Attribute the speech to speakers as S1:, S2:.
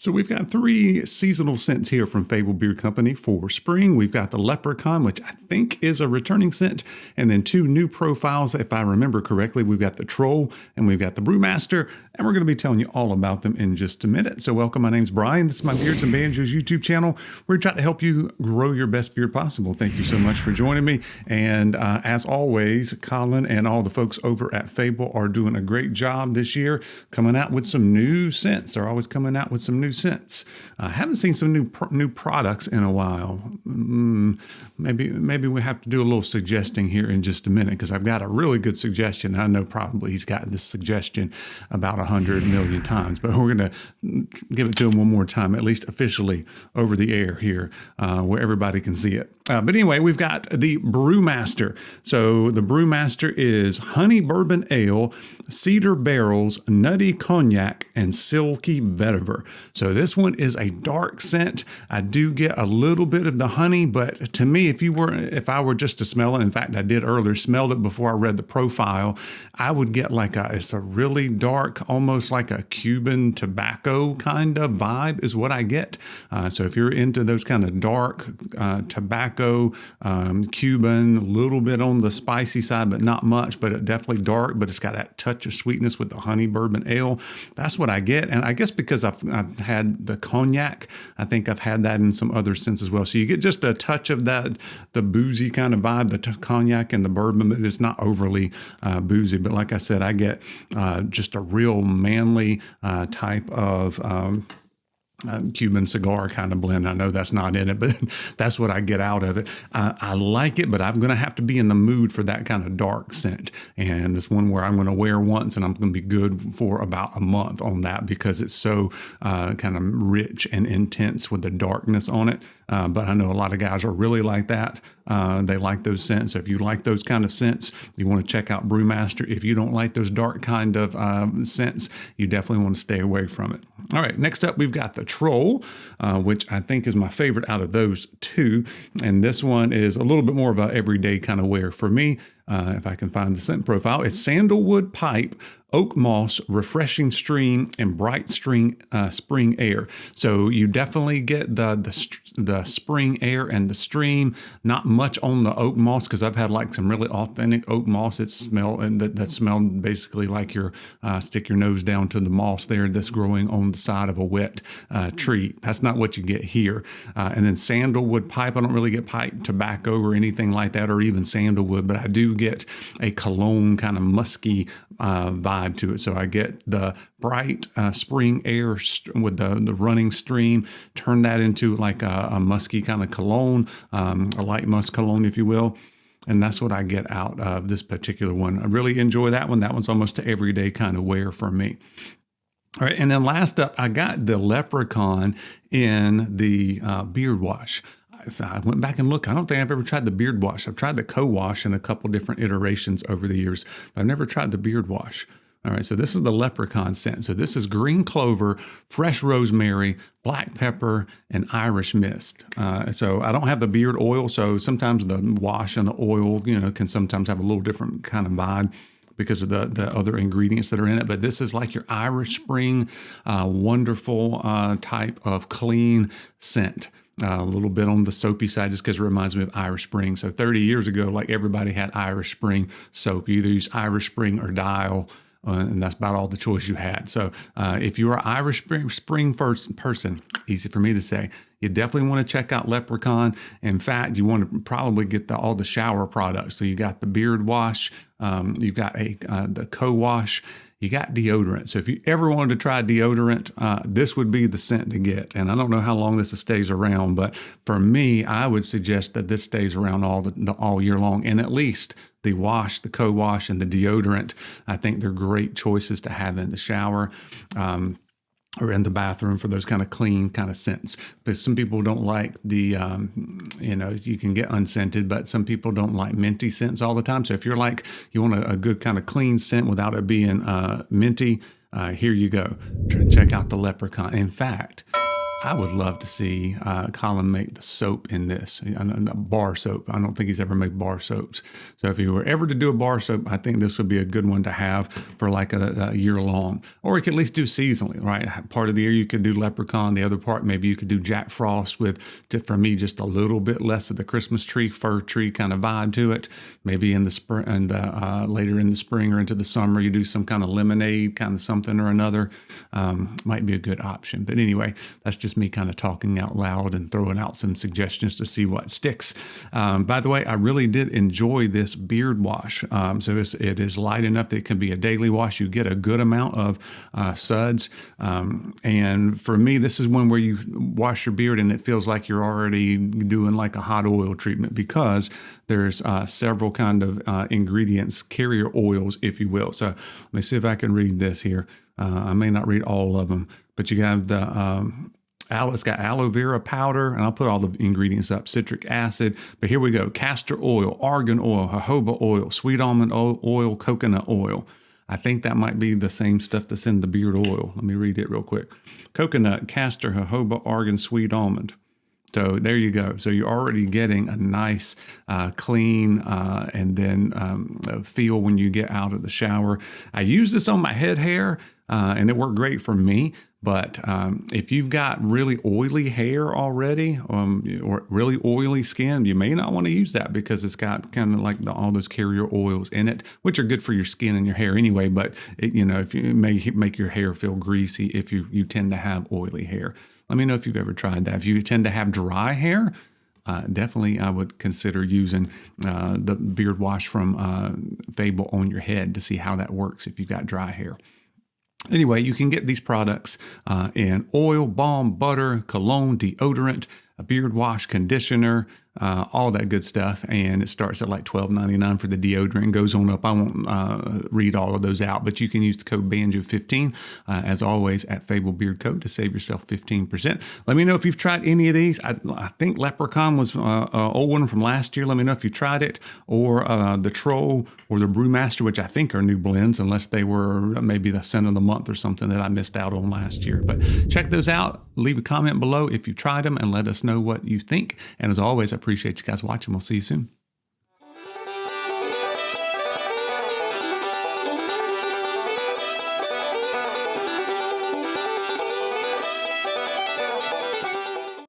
S1: So we've got 3 seasonal scents here from Fable Beard Company for spring. We've got the Leprechaun, which I think is a returning scent, and then 2 new profiles. If I remember correctly, we've got the Troll and we've got the Brewmaster, and we're going to be telling you all about them in just a minute. So welcome, my name's Brian. This is my Beards and Banjos YouTube channel. We're trying to help you grow your best beard possible. Thank you so much for joining me. And as always, Colin and all the folks over at Fable are doing a great job this year coming out with some new scents. They're always coming out with some new scents. I haven't seen some new products in a while. Maybe we have to do a little suggesting here in just a minute, because I've got a really good suggestion. I know probably he's gotten this suggestion about 100 million times, but we're going to give it to him one more time, at least officially over the air here, where everybody can see it. But anyway, we've got the Brewmaster. So the Brewmaster is honey bourbon ale, cedar barrels, nutty cognac, and silky vetiver. So this one is a dark scent. I do get a little bit of the honey, but to me, if I were just to smell it, in fact, I did earlier, smelled it before I read the profile, I would get it's a really dark, almost like a Cuban tobacco kind of vibe is what I get. So if you're into those kind of dark tobacco, Cuban, a little bit on the spicy side, but not much, but it definitely dark, but it's got that touch of sweetness with the honey bourbon ale. That's what I get. And I guess because I've had the cognac, I think I've had that in some other scents as well. So you get just a touch of that, the boozy kind of vibe, the cognac and the bourbon, but it's not overly boozy. But like I said, I get just a real manly type of Cuban cigar kind of blend. I know that's not in it, but that's what I get out of it. I like it, but I'm going to have to be in the mood for that kind of dark scent. And it's one where I'm going to wear once and I'm going to be good for about a month on that, because it's so kind of rich and intense with the darkness on it. But I know a lot of guys are really like that. They like those scents. So if you like those kind of scents, you want to check out Brewmaster. If you don't like those dark kind of scents, you definitely want to stay away from it. All right, next up, we've got the Troll, which I think is my favorite out of those 2. And this one is a little bit more of a everyday kind of wear for me. If I can find the scent profile, it's sandalwood pipe, oak moss, refreshing stream, and bright spring air. So you definitely get the spring air and the stream. Not much on the oak moss, because I've had like some really authentic oak moss that smelled basically like you stick your nose down to the moss there that's growing on the side of a wet tree. That's not what you get here. And then sandalwood pipe, I don't really get pipe tobacco or anything like that, or even sandalwood, but I do get a cologne kind of musky vibe to it. So I get the bright spring air with the running stream, turn that into like a musky kind of cologne, a light musk cologne, if you will. And that's what I get out of this particular one. I really enjoy that one. That one's almost an everyday kind of wear for me. All right, and then last up, I got the Leprechaun in the beard wash. I went back and looked. I don't think I've ever tried the beard wash. I've tried the co-wash in a couple different iterations over the years, but I've never tried the beard wash. All right, so this is the Leprechaun scent. So this is green clover, fresh rosemary, black pepper, and Irish mist. So I don't have the beard oil, so sometimes the wash and the oil, can sometimes have a little different kind of vibe because of the other ingredients that are in it. But this is like your Irish Spring, wonderful type of clean scent. A little bit on the soapy side, just because it reminds me of Irish Spring. So 30 years ago, like everybody had Irish Spring soap. You either use Irish Spring or Dial, and that's about all the choice you had. So if you're an Irish Spring person, easy for me to say, you definitely want to check out Leprechaun. In fact, you want to probably get all the shower products. So you got the beard wash, you've got the co-wash, you got deodorant. So if you ever wanted to try deodorant, this would be the scent to get. And I don't know how long this stays around, but for me, I would suggest that this stays around all year long. And at least the wash, the co-wash, and the deodorant, I think they're great choices to have in the shower. Or in the bathroom for those kind of clean kind of scents. But some people don't like the, you can get unscented, but some people don't like minty scents all the time. So if you're like, you want a good kind of clean scent without it being minty, here you go. Check out the Leprechaun. In fact, I would love to see Colin make the soap in this, bar soap. I don't think he's ever made bar soaps. So if he were ever to do a bar soap, I think this would be a good one to have for like a year long. Or you could at least do seasonally, right? Part of the year you could do Leprechaun. The other part, maybe you could do Jack Frost with, for me, just a little bit less of the Christmas tree, fir tree kind of vibe to it. Maybe in the spring and later in the spring or into the summer, you do some kind of lemonade, kind of something or another. Might be a good option. But anyway, that's just me kind of talking out loud and throwing out some suggestions to see what sticks. By the way, I really did enjoy this beard wash. So it is light enough that it can be a daily wash. You get a good amount of suds. And for me, this is one where you wash your beard and it feels like you're already doing like a hot oil treatment, because there's several kind of ingredients, carrier oils, if you will. So let me see if I can read this here. I may not read all of them, but you have the it's got aloe vera powder, and I'll put all the ingredients up, citric acid. But here we go: castor oil, argan oil, jojoba oil, sweet almond oil, coconut oil. I think that might be the same stuff that's in the beard oil. Let me read it real quick. Coconut, castor, jojoba, argan, sweet almond. So there you go. So you're already getting a nice, clean, and then feel when you get out of the shower. I use this on my head hair, and it worked great for me. But if you've got really oily hair already, or really oily skin, you may not want to use that, because it's got kind of like all those carrier oils in it, which are good for your skin and your hair anyway. But if you may make your hair feel greasy if you tend to have oily hair. Let me know if you've ever tried that. If you tend to have dry hair, definitely I would consider using the beard wash from Fable on your head to see how that works if you've got dry hair. Anyway, you can get these products in oil, balm, butter, cologne, deodorant, a beard wash, conditioner, all that good stuff. And it starts at like $12.99 for the deodorant and goes on up. I won't read all of those out, but you can use the code BANJO15 as always at Fable Beard Code to save yourself 15%. Let me know if you've tried any of these. I think Leprechaun was an old one from last year. Let me know if you tried it, or the Troll or the Brewmaster, which I think are new blends, unless they were maybe the scent of the month or something that I missed out on last year. But check those out. Leave a comment below if you tried them and let us know what you think. And as always, I appreciate you guys watching. We'll see you soon.